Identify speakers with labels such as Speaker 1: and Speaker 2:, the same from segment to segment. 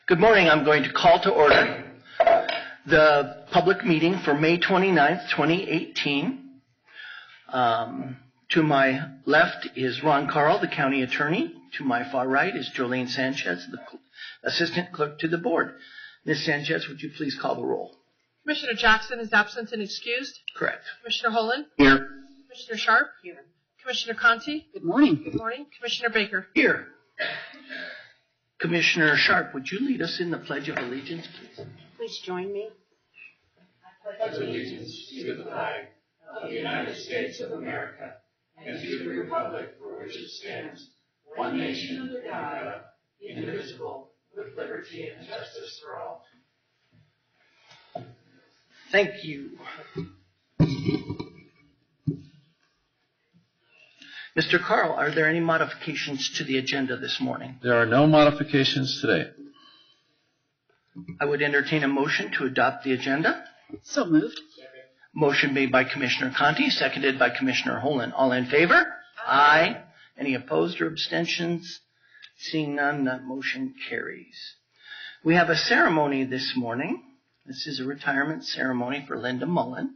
Speaker 1: Good morning. I'm going to call to order the public meeting for May 29th, 2018. To my left is Ron Carl, the county attorney. To my far right is Jolene Sanchez, the assistant clerk to the board. Ms. Sanchez, would you please call the roll?
Speaker 2: Commissioner Jackson is absent and excused.
Speaker 1: Correct.
Speaker 2: Commissioner Holland?
Speaker 1: Here.
Speaker 2: Commissioner Sharp?
Speaker 3: Here.
Speaker 2: Commissioner Conti?
Speaker 3: Good morning.
Speaker 2: Good morning. Commissioner Baker?
Speaker 1: Here. Commissioner Sharp, would you lead us in the Pledge of Allegiance, please?
Speaker 3: Please join me.
Speaker 4: I pledge allegiance to the flag of the United States of America and to the republic for which it stands, one nation under God, indivisible, with liberty and justice for all.
Speaker 1: Thank you. Mr. Carl, are there any modifications to the agenda this morning?
Speaker 5: There are no modifications today.
Speaker 1: I would entertain a motion to adopt the agenda.
Speaker 3: So moved.
Speaker 1: Motion made by Commissioner Conti, seconded by Commissioner Holland. All in favor? Aye. Any opposed or abstentions? Seeing none, that motion carries. We have a ceremony this morning. This is a retirement ceremony for Linda Mullen.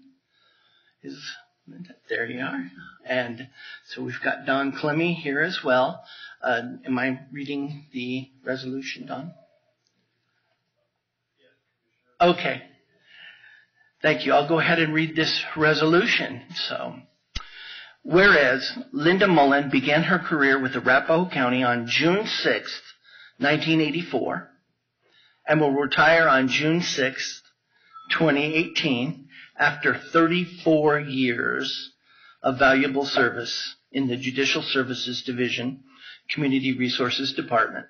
Speaker 1: There you are. And so we've got Don Clemmy here as well. Am I reading the resolution, Don? Okay. Thank you. I'll go ahead and read this resolution. So, whereas Linda Mullen began her career with Arapahoe County on June 6th, 1984, and will retire on June 6th, 2018, after 34 years of valuable service in the Judicial Services Division, Community Resources Department.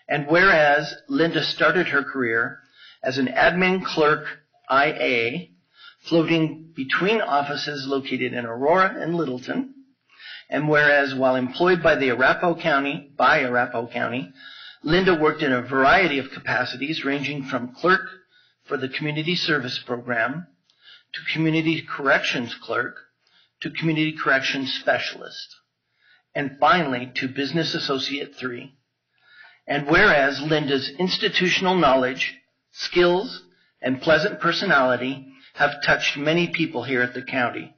Speaker 1: And whereas Linda started her career as an admin clerk IA, floating between offices located in Aurora and Littleton, and whereas while employed by Arapahoe County, Linda worked in a variety of capacities ranging from clerk for the Community Service Program to Community Corrections Clerk to Community Corrections Specialist, and finally to Business Associate 3. And whereas Linda's institutional knowledge, skills, and pleasant personality have touched many people here at the county,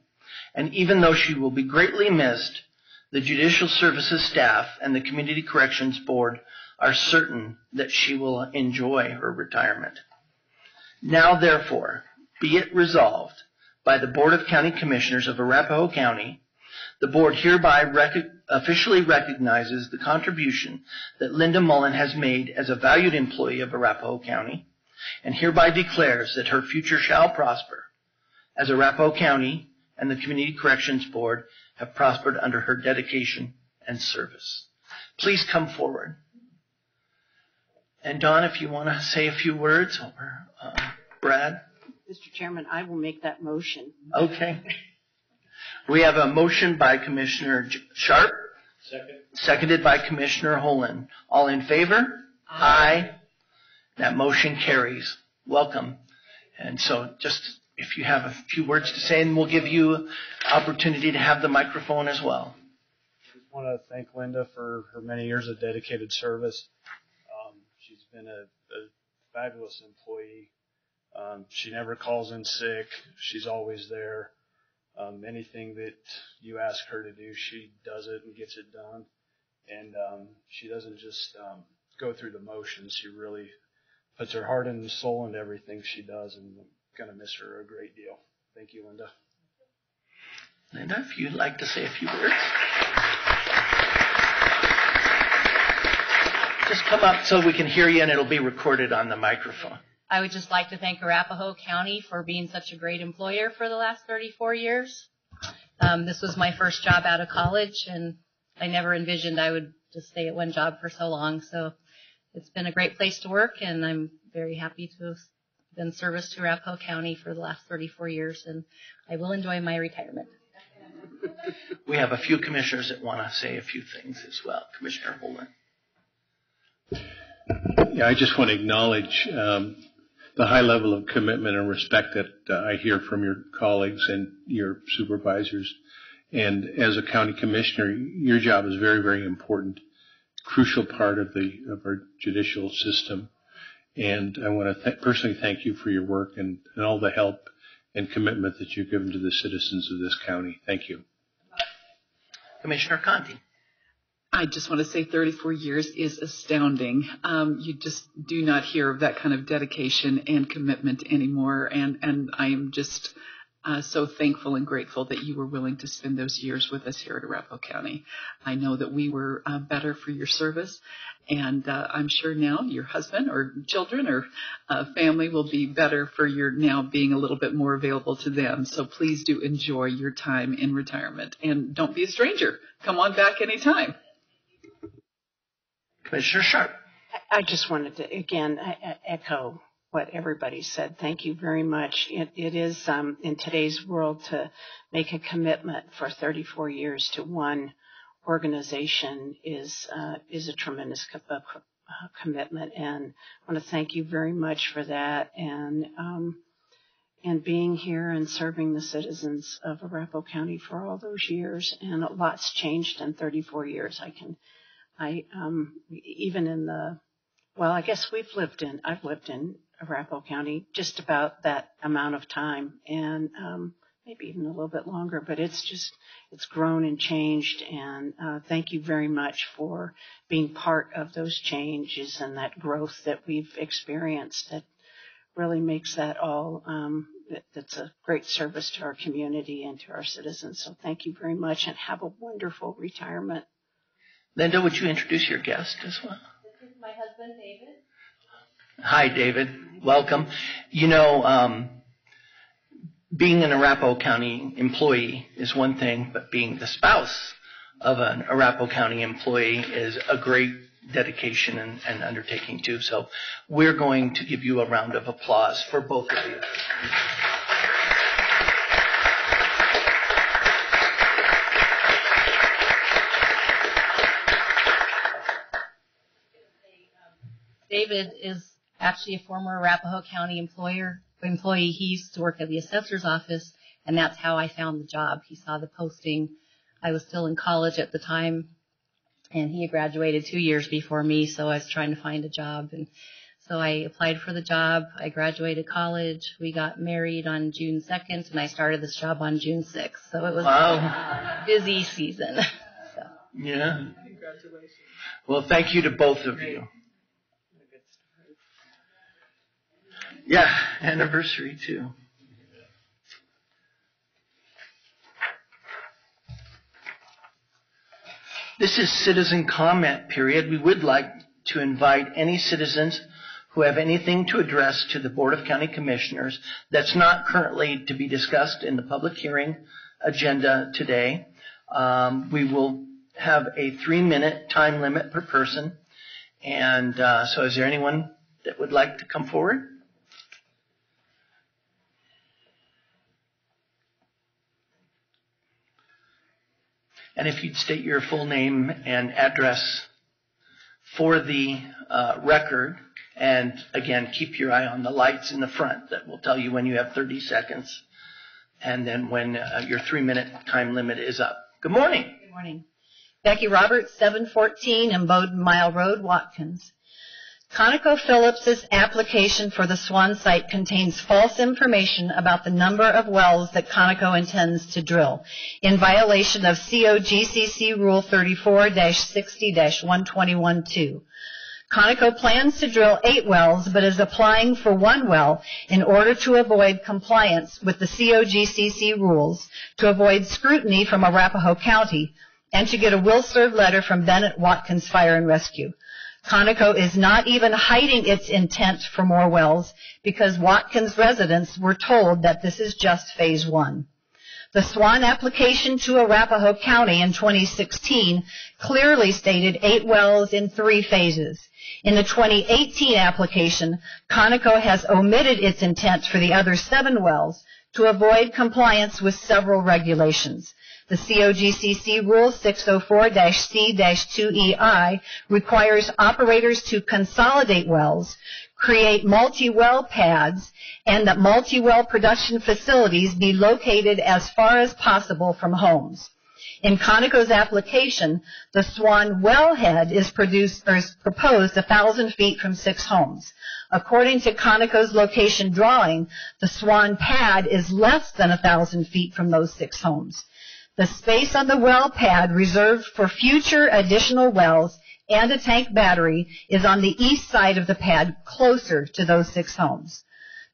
Speaker 1: and even though she will be greatly missed, the Judicial Services staff and the Community Corrections Board are certain that she will enjoy her retirement. Now, therefore, be it resolved by the Board of County Commissioners of Arapahoe County, the Board hereby officially recognizes the contribution that Linda Mullen has made as a valued employee of Arapahoe County, and hereby declares that her future shall prosper, as Arapahoe County and the Community Corrections Board have prospered under her dedication and service. Please come forward. And Don, if you want to say a few words, or Brad.
Speaker 3: Mr. Chairman, I will make that motion.
Speaker 1: Okay. We have a motion by Commissioner Sharp.
Speaker 4: Second.
Speaker 1: Seconded by Commissioner Holland. All in favor? Aye. That motion carries. Welcome. And so just if you have a few words to say, and we'll give you opportunity to have the microphone as well.
Speaker 6: I just want to thank Linda for her many years of dedicated service. She's been a fabulous employee. She never calls in sick. She's always there. Anything that you ask her to do, she does it and gets it done. And she doesn't just go through the motions. She really puts her heart and soul into everything she does, and I'm going to miss her a great deal. Thank you, Linda.
Speaker 1: Linda, if you'd like to say a few words. Just come up so we can hear you, and it'll be recorded on the microphone.
Speaker 7: I would just like to thank Arapahoe County for being such a great employer for the last 34 years. This was my first job out of college, and I never envisioned I would just stay at one job for so long. So it's been a great place to work, and I'm very happy to have been service to Arapahoe County for the last 34 years, and I will enjoy my retirement.
Speaker 1: We have a few commissioners that want to say a few things as well. Commissioner Holden.
Speaker 5: Yeah, I just want to acknowledge the high level of commitment and respect that I hear from your colleagues and your supervisors. And as a county commissioner, your job is very, very important, crucial part of our judicial system. And I want to personally thank you for your work and all the help and commitment that you've given to the citizens of this county. Thank you.
Speaker 1: Commissioner Conti.
Speaker 8: I just want to say 34 years is astounding. You just do not hear of that kind of dedication and commitment anymore. And I am just so thankful and grateful that you were willing to spend those years with us here at Arapahoe County. I know that we were better for your service. And I'm sure now your husband or children or family will be better for your now being a little bit more available to them. So please do enjoy your time in retirement. And don't be a stranger. Come on back anytime.
Speaker 1: Commissioner Sharp.
Speaker 3: I just wanted to, again, echo what everybody said. Thank you very much. It is, in today's world, to make a commitment for 34 years to one organization is a tremendous commitment. And I want to thank you very much for that. And being here and serving the citizens of Arapahoe County for all those years. And a lot's changed in 34 years. Even in I guess I've lived in Arapahoe County just about that amount of time, and maybe even a little bit longer, but it's grown and changed, and thank you very much for being part of those changes and that growth that we've experienced that really makes that all, that's a great service to our community and to our citizens. So thank you very much, and have a wonderful retirement.
Speaker 1: Linda, would you introduce your guest as well?
Speaker 7: This is my husband, David.
Speaker 1: Hi, David. Welcome. You know, being an Arapahoe County employee is one thing, but being the spouse of an Arapahoe County employee is a great dedication and undertaking, too. So we're going to give you a round of applause for both of you.
Speaker 7: David is actually a former Arapahoe County employee. He used to work at the assessor's office, and that's how I found the job. He saw the posting. I was still in college at the time, and he had graduated 2 years before me, so I was trying to find a job. And so I applied for the job. I graduated college. We got married on June 2nd, and I started this job on June 6th. So it was a busy season. So.
Speaker 1: Yeah. Congratulations. Well, thank you to both of you. Yeah, anniversary too. This is citizen comment period. We would like to invite any citizens who have anything to address to the Board of County Commissioners that's not currently to be discussed in the public hearing agenda today. We will have a 3-minute time limit per person. And so is there anyone that would like to come forward? And if you'd state your full name and address for the record, and again, keep your eye on the lights in the front that will tell you when you have 30 seconds, and then when your 3-minute time limit is up. Good morning.
Speaker 7: Good morning. Becky Roberts, 714 and Bowden Mile Road, Watkins. ConocoPhillips' application for the Swan site contains false information about the number of wells that Conoco intends to drill, in violation of COGCC Rule 34-60-121-2. Conoco plans to drill 8 wells, but is applying for 1 well in order to avoid compliance with the COGCC rules, to avoid scrutiny from Arapahoe County, and to get a will-serve letter from Bennett Watkins Fire and Rescue. Conoco is not even hiding its intent for more wells because Watkins residents were told that this is just phase 1. The Swan application to Arapahoe County in 2016 clearly stated 8 wells in 3 phases. In the 2018 application, Conoco has omitted its intent for the other 7 wells to avoid compliance with several regulations. The COGCC Rule 604-C-2EI requires operators to consolidate wells, create multi-well pads, and that multi-well production facilities be located as far as possible from homes. In Conoco's application, the Swan wellhead is proposed 1,000 feet from 6 homes. According to Conoco's location drawing, the Swan pad is less than 1,000 feet from those 6 homes. The space on the well pad reserved for future additional wells and a tank battery is on the east side of the pad, closer to those 6 homes.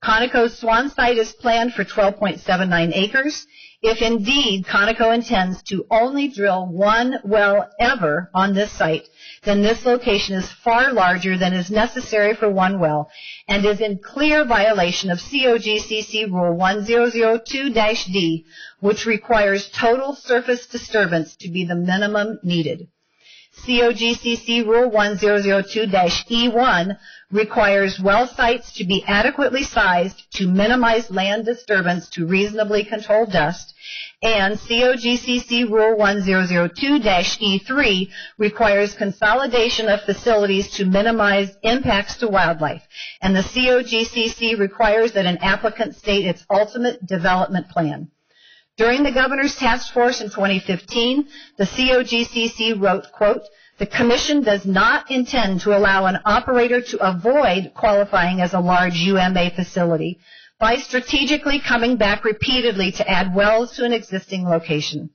Speaker 7: Conoco's Swan site is planned for 12.79 acres. If indeed Conoco intends to only drill 1 well ever on this site, then this location is far larger than is necessary for 1 well and is in clear violation of COGCC Rule 1002-D, which requires total surface disturbance to be the minimum needed. COGCC Rule 1002-E1 requires well sites to be adequately sized to minimize land disturbance to reasonably control dust, and COGCC Rule 1002-E3 requires consolidation of facilities to minimize impacts to wildlife, and the COGCC requires that an applicant state its ultimate development plan. During the Governor's Task Force in 2015, the COGCC wrote, quote, "The Commission does not intend to allow an operator to avoid qualifying as a large UMA facility by strategically coming back repeatedly to add wells to an existing location.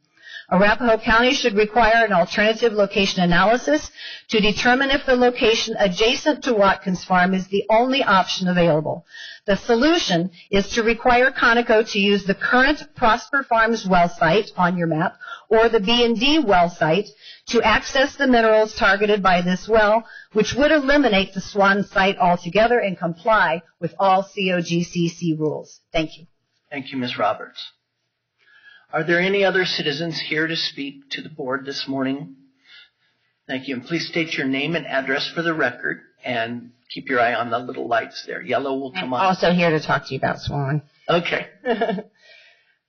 Speaker 7: Arapahoe County should require an alternative location analysis to determine if the location adjacent to Watkins Farm is the only option available. The solution is to require Conoco to use the current Prosper Farms well site on your map or the B&D well site to access the minerals targeted by this well, which would eliminate the Swan site altogether and comply with all COGCC rules." Thank you.
Speaker 1: Thank you, Ms. Roberts. Are there any other citizens here to speak to the board this morning? Thank you. And please state your name and address for the record, and keep your eye on the little lights there. Yellow will come on.
Speaker 9: I'm also here to talk to you about Swan.
Speaker 1: Okay.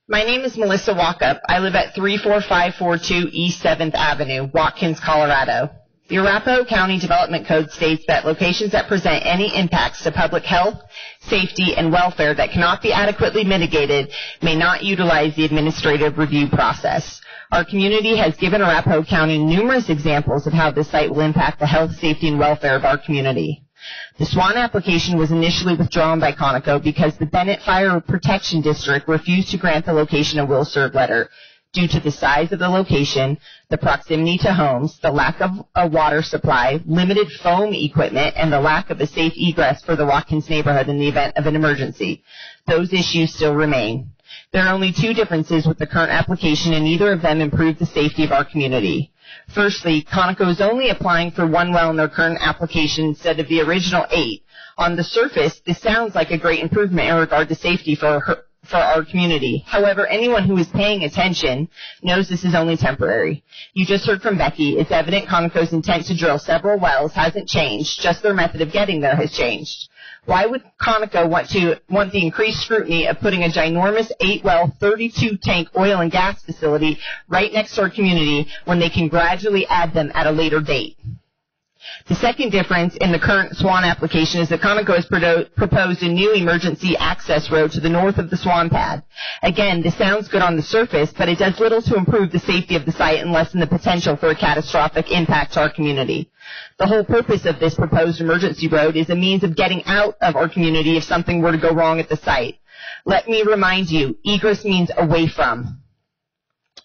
Speaker 9: My name is Melissa Walkup. I live at 34542 East 7th Avenue, Watkins, Colorado. The Arapahoe County Development Code states that locations that present any impacts to public health, safety, and welfare that cannot be adequately mitigated may not utilize the administrative review process. Our community has given Arapahoe County numerous examples of how this site will impact the health, safety, and welfare of our community. The Swan application was initially withdrawn by Conoco because the Bennett Fire Protection District refused to grant the location a will-serve letter due to the size of the location, the proximity to homes, the lack of a water supply, limited foam equipment, and the lack of a safe egress for the Watkins neighborhood in the event of an emergency. Those issues still remain. There are only 2 differences with the current application, and neither of them improve the safety of our community. Firstly, Conoco is only applying for 1 well in their current application instead of the original 8. On the surface, this sounds like a great improvement in regard to safety for our community. However, anyone who is paying attention knows this is only temporary. You just heard from Becky. It's evident Conoco's intent to drill several wells hasn't changed, just their method of getting there has changed. Why would Conoco want the increased scrutiny of putting a ginormous 8-well, 32-tank oil and gas facility right next to our community when they can gradually add them at a later date? The second difference in the current Swan application is that Conoco has proposed a new emergency access road to the north of the Swan pad. Again, this sounds good on the surface, but it does little to improve the safety of the site and lessen the potential for a catastrophic impact to our community. The whole purpose of this proposed emergency road is a means of getting out of our community if something were to go wrong at the site. Let me remind you, egress means away from.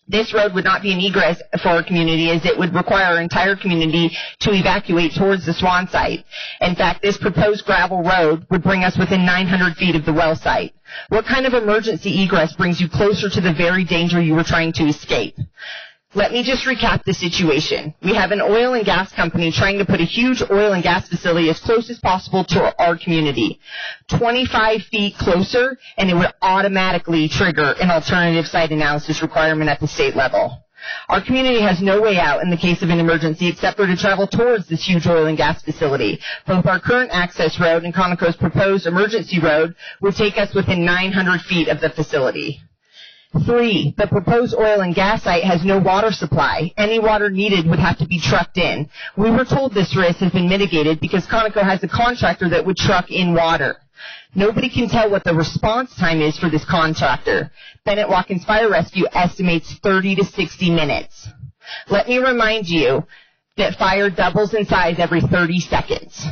Speaker 9: This road would not be an egress for our community, as it would require our entire community to evacuate towards the Swan site. In fact, this proposed gravel road would bring us within 900 feet of the well site. What kind of emergency egress brings you closer to the very danger you were trying to escape? Let me just recap the situation. We have an oil and gas company trying to put a huge oil and gas facility as close as possible to our community. 25 feet closer, and it would automatically trigger an alternative site analysis requirement at the state level. Our community has no way out in the case of an emergency except for to travel towards this huge oil and gas facility. Both our current access road and Conoco's proposed emergency road would take us within 900 feet of the facility. 3, the proposed oil and gas site has no water supply. Any water needed would have to be trucked in. We were told this risk has been mitigated because Conoco has a contractor that would truck in water. Nobody can tell what the response time is for this contractor. Bennett Watkins Fire Rescue estimates 30 to 60 minutes. Let me remind you that fire doubles in size every 30 seconds.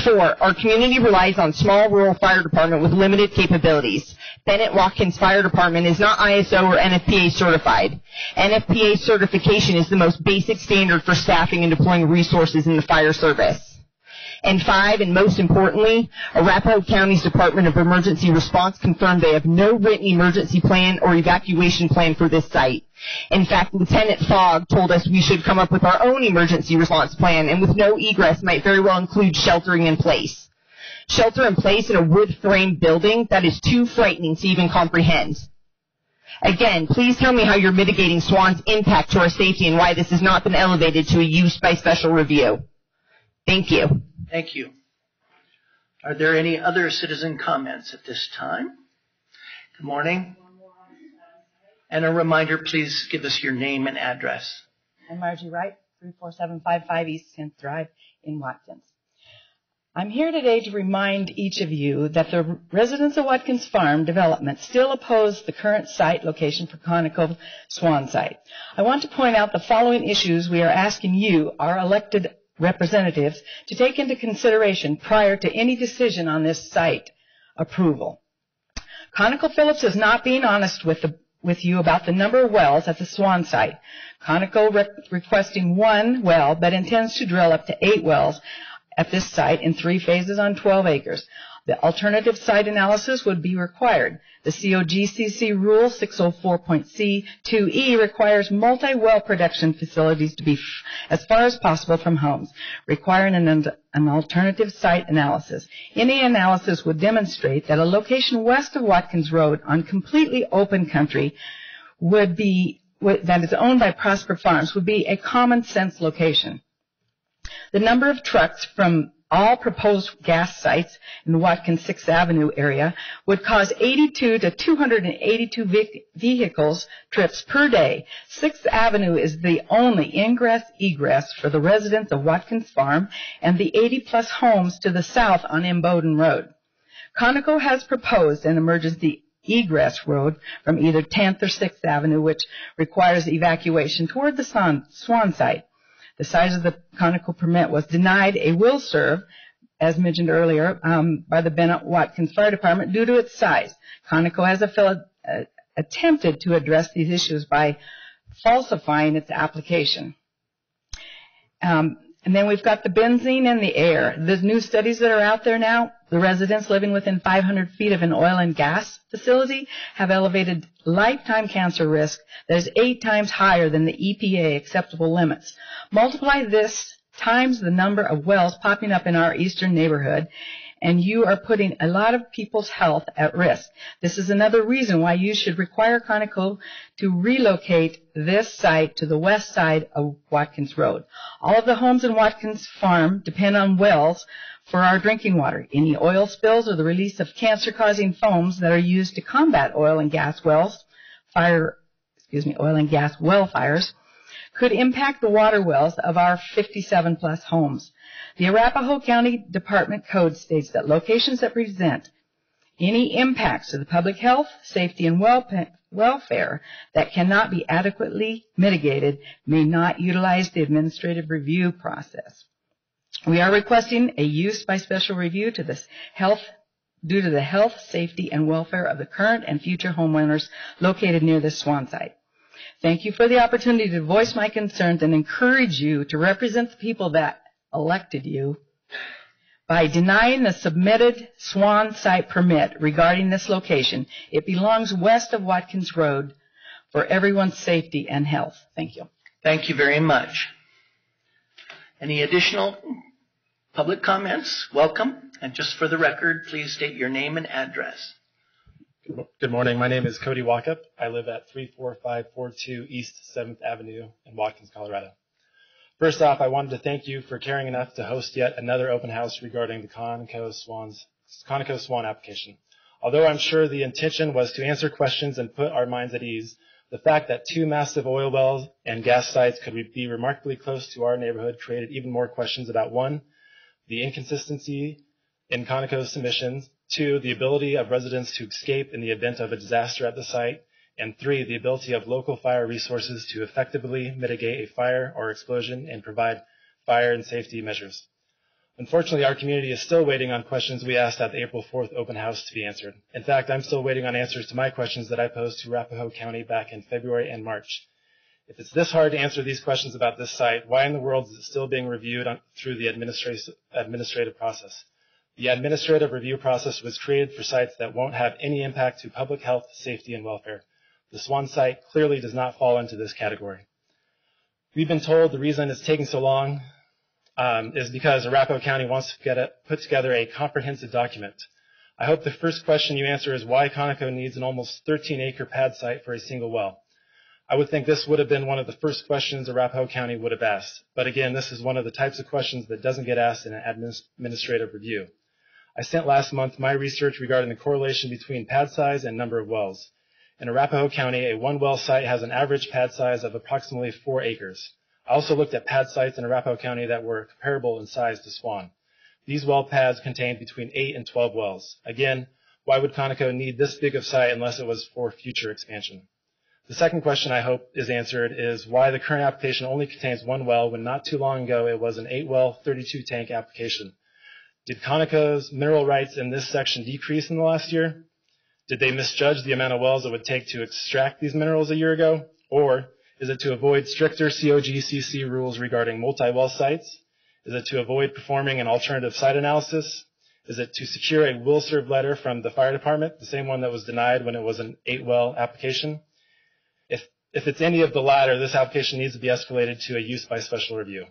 Speaker 9: 4, our community relies on small rural fire department with limited capabilities. Bennett Watkins Fire Department is not ISO or NFPA certified. NFPA certification is the most basic standard for staffing and deploying resources in the fire service. And 5, and most importantly, Arapahoe County's Department of Emergency Response confirmed they have no written emergency plan or evacuation plan for this site. In fact, Lieutenant Fogg told us we should come up with our own emergency response plan, and with no egress might very well include sheltering in place. Shelter in place in a wood-framed building, that is too frightening to even comprehend. Again, please tell me how you're mitigating Swan's impact to our safety and why this has not been elevated to a use by special review. Thank you.
Speaker 1: Thank you. Are there any other citizen comments at this time? Good morning. And a reminder, please give us your name and address.
Speaker 10: I'm Margie Wright, 34755 East 10th Drive in Watkins. I'm here today to remind each of you that the residents of Watkins Farm Development still oppose the current site location for Conoco Swan site. I want to point out the following issues we are asking you, our elected representatives, to take into consideration prior to any decision on this site approval. ConocoPhillips is not being honest with you about the number of wells at the Swan site. Conoco requesting 1 well, but intends to drill up to 8 wells at this site in 3 phases on 12 acres. The alternative site analysis would be required. The COGCC Rule 604.C2E requires multi-well production facilities to be as far as possible from homes, requiring an alternative site analysis. Any analysis would demonstrate that a location west of Watkins Road on completely open country that is owned by Prosper Farms would be a common sense location. The number of trucks from all proposed gas sites in the Watkins 6th Avenue area would cause 82 to 282 vehicles trips per day. 6th Avenue is the only ingress-egress for the residents of Watkins Farm and the 80-plus homes to the south on Imboden Road. Conoco has proposed an emergency egress road from either 10th or 6th Avenue, which requires evacuation toward the Swan site. The size of the Conoco permit was denied a will serve, as mentioned earlier, by the Bennett Watkins Fire Department due to its size. Conoco has attempted to address these issues by falsifying its application. And then we've got the benzene in the air. The new studies that are out there now, the residents living within 500 feet of an oil and gas facility have elevated lifetime cancer risk that is 8 times higher than the EPA acceptable limits. Multiply this times the number of wells popping up in our eastern neighborhood, and you are putting a lot of people's health at risk. This is another reason why you should require Conoco to relocate this site to the west side of Watkins Road. All of the homes in Watkins Farm depend on wells for our drinking water. Any oil spills or the release of cancer-causing foams that are used to combat oil and gas well fires could impact the water wells of our 57-plus homes. The Arapahoe County Department Code states that locations that present any impacts to the public health, safety, and welfare that cannot be adequately mitigated may not utilize the administrative review process. We are requesting a use by special review to this due to the health, safety, and welfare of the current and future homeowners located near this Swan site. Thank you for the opportunity to voice my concerns and encourage you to represent the people that elected you by denying the submitted Swan site permit regarding this location. It belongs west of Watkins Road for everyone's safety and health. Thank you.
Speaker 1: Thank you very much. Any additional public comments? Welcome. And just for the record, please state your name and address.
Speaker 11: Good morning. My name is Cody Walkup. I live at 34542 East 7th Avenue in Watkins, Colorado. First off, I wanted to thank you for caring enough to host yet another open house regarding the Conoco Swan application. Although I'm sure the intention was to answer questions and put our minds at ease, the fact that 2 massive oil wells and gas sites could be remarkably close to our neighborhood created even more questions about 1, the inconsistency in Conoco's submissions, 2, the ability of residents to escape in the event of a disaster at the site, and 3, the ability of local fire resources to effectively mitigate a fire or explosion and provide fire and safety measures. Unfortunately, our community is still waiting on questions we asked at the April 4th open house to be answered. In fact, I'm still waiting on answers to my questions that I posed to Arapahoe County back in February and March. If it's this hard to answer these questions about this site, why in the world is it still being reviewed through the administrative process? The administrative review process was created for sites that won't have any impact to public health, safety, and welfare. The Swan site clearly does not fall into this category. We've been told the reason it's taking so long is because Arapahoe County wants to put together a comprehensive document. I hope the first question you answer is why Conoco needs an almost 13-acre pad site for a single well. I would think this would have been one of the first questions Arapahoe County would have asked. But again, this is one of the types of questions that doesn't get asked in an administrative review. I sent last month my research regarding the correlation between pad size and number of wells. In Arapahoe County, a 1-well site has an average pad size of approximately 4 acres. I also looked at pad sites in Arapahoe County that were comparable in size to Swan. These well pads contained between 8 and 12 wells. Again, why would Conoco need this big of site unless it was for future expansion? The second question I hope is answered is why the current application only contains 1 well when not too long ago it was an 8-well, 32-tank application. Did Conoco's mineral rights in this section decrease in the last year? Did they misjudge the amount of wells it would take to extract these minerals a year ago? Or is it to avoid stricter COGCC rules regarding multi-well sites? Is it to avoid performing an alternative site analysis? Is it to secure a will-serve letter from the fire department, the same one that was denied when it was an 8-well application? If it's any of the latter, this application needs to be escalated to a use by special review.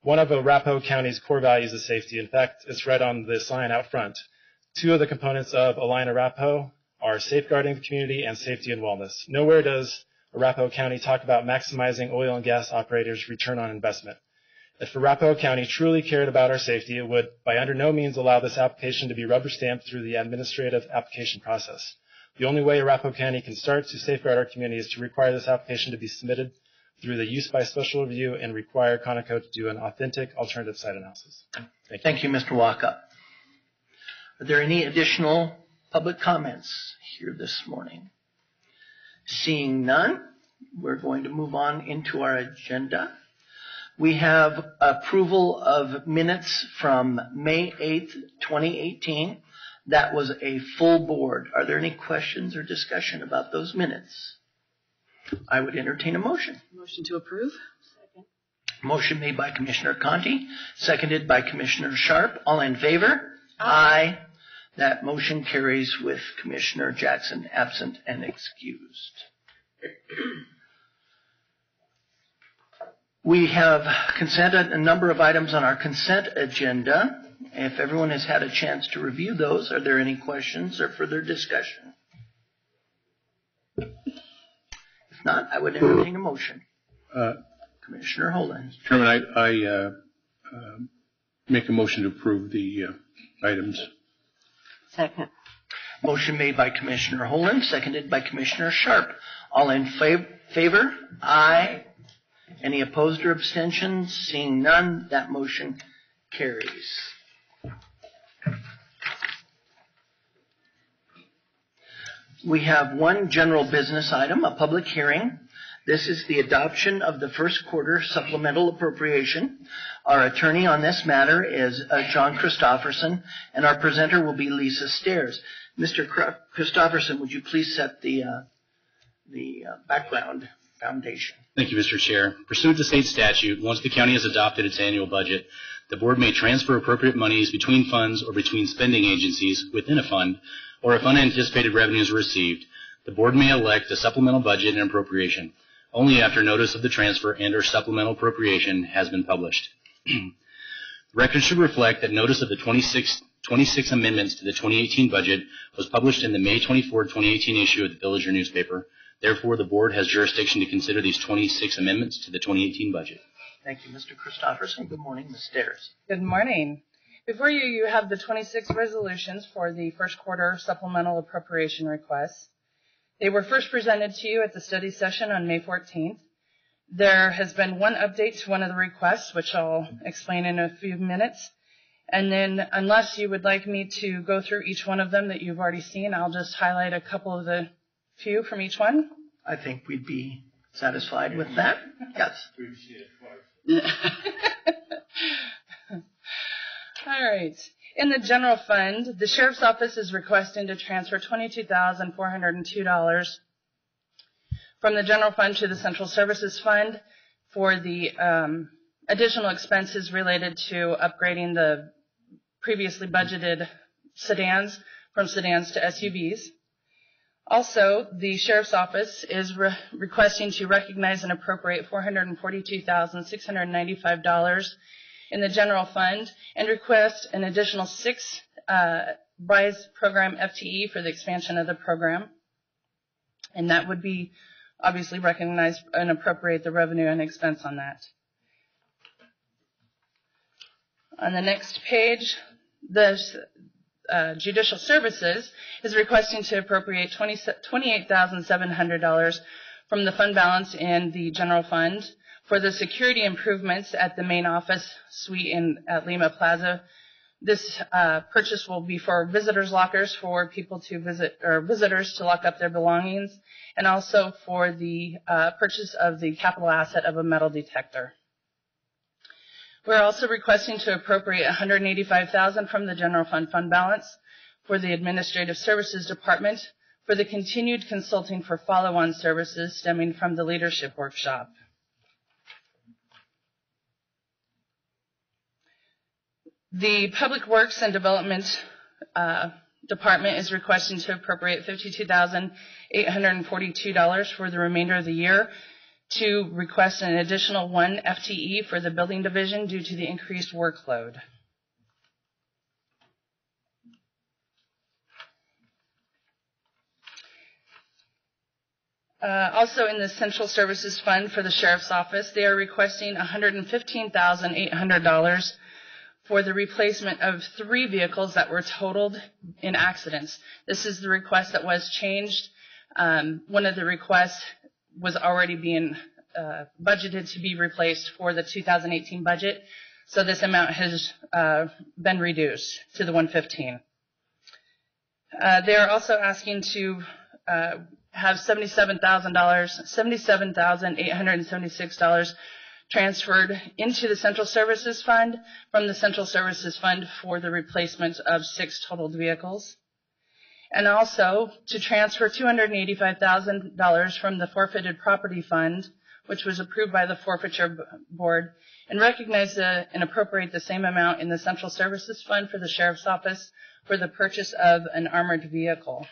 Speaker 11: One of Arapahoe County's core values is safety. In fact, it's right on the sign out front. 2 of the components of Align Arapahoe are safeguarding the community and safety and wellness. Nowhere does Arapahoe County talk about maximizing oil and gas operators' return on investment. If Arapahoe County truly cared about our safety, it would by under no means allow this application to be rubber stamped through the administrative application process. The only way Arapahoe County can start to safeguard our community is to require this application to be submitted through the use by special review and require Conoco to do an authentic alternative site analysis. Thank you.
Speaker 1: Mr. Walkup. Are there any additional public comments here this morning? Seeing none, we're going to move on into our agenda. We have approval of minutes from May 8th, 2018. That was a full board. Are there any questions or discussion about those minutes? I would entertain a motion.
Speaker 8: Motion to approve.
Speaker 3: Second.
Speaker 1: Motion made by Commissioner Conti, seconded by Commissioner Sharp. All in favor? Aye. That motion carries with Commissioner Jackson absent and excused. We have consented a number of items on our consent agenda. If everyone has had a chance to review those, are there any questions or further discussion? If not, I would entertain a motion. Commissioner Holden.
Speaker 5: Chairman, I make a motion to approve the items.
Speaker 3: Second.
Speaker 1: Motion made by Commissioner Holden, seconded by Commissioner Sharp. All in favor? Aye. Any opposed or abstentions? Seeing none, that motion carries. We have one general business item, a public hearing. This is the adoption of the first quarter supplemental appropriation. Our attorney on this matter is John Christofferson, and our presenter will be Lisa Stairs. Mr. Christofferson, would you please set the background foundation?
Speaker 12: Thank you, Mr. Chair. Pursuant to state statute, once the county has adopted its annual budget, the board may transfer appropriate monies between funds or between spending agencies within a fund, or if unanticipated revenues are received, the board may elect a supplemental budget and appropriation only after notice of the transfer and or supplemental appropriation has been published. The record should reflect that notice of the 26 amendments to the 2018 budget was published in the May 24, 2018 issue of the Villager newspaper. Therefore, the board has jurisdiction to consider these 26 amendments to the 2018 budget.
Speaker 1: Thank you, Mr. Christofferson. Good morning, Ms. Stairs.
Speaker 2: Good morning. Before you, you have the 26 resolutions for the first quarter supplemental appropriation requests. They were first presented to you at the study session on May 14th. There has been one update to one of the requests, which I'll explain in a few minutes. And then, unless you would like me to go through each one of them that you've already seen, I'll just highlight a couple of the few from each one.
Speaker 1: I think we'd be satisfied with that. Yes.
Speaker 2: All right. In the general fund, the Sheriff's Office is requesting to transfer $22,402 from the general fund to the Central Services Fund for the additional expenses related to upgrading the previously budgeted sedans from sedans to SUVs. Also, the Sheriff's Office is requesting to recognize and appropriate $442,695 in the general fund and request an additional 6 RISE program FTE for the expansion of the program. And that would be obviously recognize and appropriate the revenue and expense on that. On the next page, the Judicial Services is requesting to appropriate $28,700 from the fund balance in the general fund for the security improvements at the main office suite at Lima Plaza. This purchase will be for visitors' lockers for people to visit, or visitors to lock up their belongings, and also for the purchase of the capital asset of a metal detector. We're also requesting to appropriate $185,000 from the general fund balance for the Administrative Services Department for the continued consulting for follow-on services stemming from the leadership workshop. The Public Works and Development Department is requesting to appropriate $52,842 for the remainder of the year to request an additional 1 FTE for the building division due to the increased workload. Also in the Central Services Fund for the Sheriff's Office, they are requesting $115,800 for the replacement of 3 vehicles that were totaled in accidents. This is the request that was changed. One of the requests was already being budgeted to be replaced for the 2018 budget, so this amount has been reduced to the $115,000. They are also asking to have $77,876 transferred into the Central Services Fund from the Central Services Fund for the replacement of 6 totaled vehicles. And also to transfer $285,000 from the Forfeited Property Fund which was approved by the forfeiture board, and recognize and appropriate the same amount in the Central Services Fund for the Sheriff's Office for the purchase of an armored vehicle.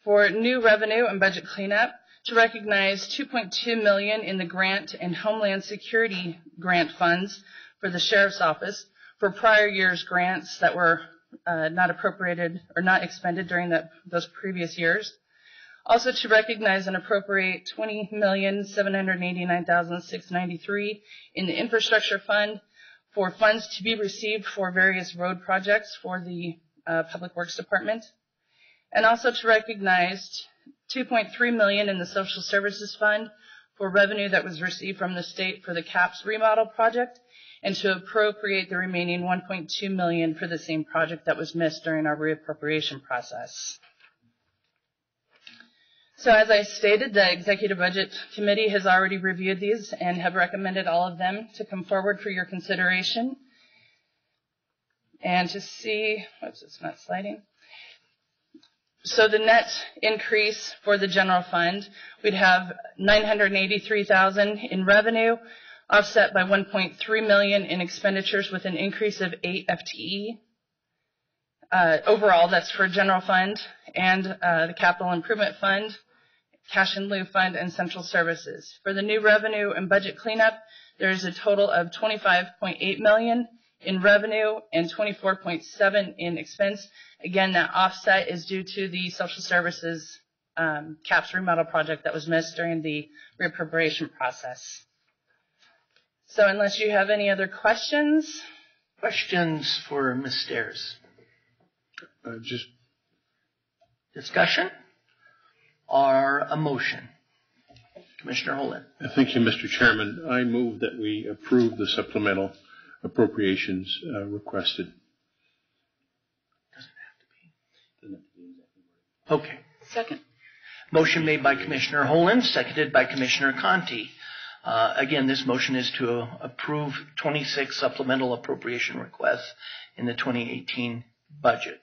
Speaker 2: For new revenue and budget cleanup, to recognize $2.2 million in the grant and Homeland Security grant funds for the Sheriff's Office for prior year's grants that were not appropriated or not expended during those previous years. Also to recognize and appropriate $20,789,693 in the Infrastructure Fund for funds to be received for various road projects for the Public Works Department. And also to recognize $2.3 million in the Social Services Fund for revenue that was received from the state for the CAPS remodel project, and to appropriate the remaining $1.2 million for the same project that was missed during our reappropriation process. So as I stated, the Executive Budget Committee has already reviewed these and have recommended all of them to come forward for your consideration. And to see, whoops, it's not sliding. So the net increase for the general fund, we'd have $983,000 in revenue, offset by $1.3 million in expenditures with an increase of 8 FTE. Overall, that's for general fund and the capital improvement fund, cash in lieu fund, and central services. For the new revenue and budget cleanup, there's a total of $25.8 million in revenue and $24.7 in expense. Again, that offset is due to the social services CAPS remodel project that was missed during the reappropriation process. So unless you have any other questions.
Speaker 1: Questions for Ms. Stairs?
Speaker 5: Just
Speaker 1: discussion or a motion? Commissioner Holden.
Speaker 5: Thank you, Mr. Chairman. I move that we approve the supplemental appropriations requested.
Speaker 1: Okay.
Speaker 8: Second.
Speaker 1: Motion made by Commissioner Holden, seconded by Commissioner Conti. Again, this motion is to approve 26 supplemental appropriation requests in the 2018 budget.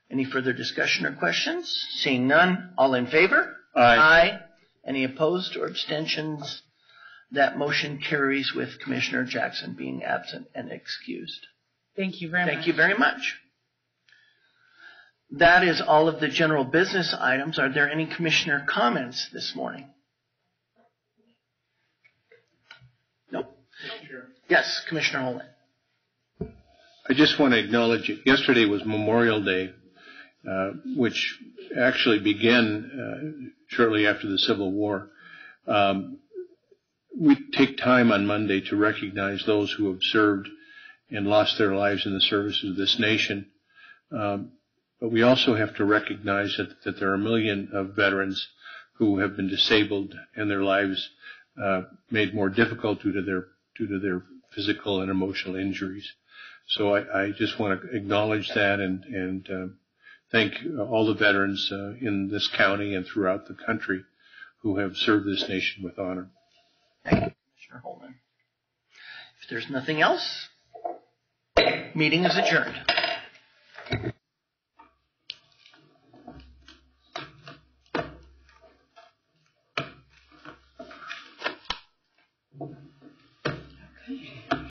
Speaker 1: Any further discussion or questions? Seeing none, all in favor?
Speaker 5: Aye.
Speaker 1: Aye. Any opposed or abstentions? That motion carries with Commissioner Jackson being absent and excused.
Speaker 2: Thank you very much.
Speaker 1: Thank you very much. That is all of the general business items. Are there any commissioner comments this morning? Nope. Yes, Commissioner Holden.
Speaker 5: I just want to acknowledge it. Yesterday was Memorial Day, which actually began shortly after the Civil War. We take time on Monday to recognize those who have served and lost their lives in the service of this nation. But we also have to recognize that there are 1 million of veterans who have been disabled and their lives made more difficult due to their physical and emotional injuries. So I just want to acknowledge that and thank all the veterans in this county and throughout the country who have served this nation with honor.
Speaker 1: Thank you, Commissioner Holden. If there's nothing else, meeting is adjourned. Okay.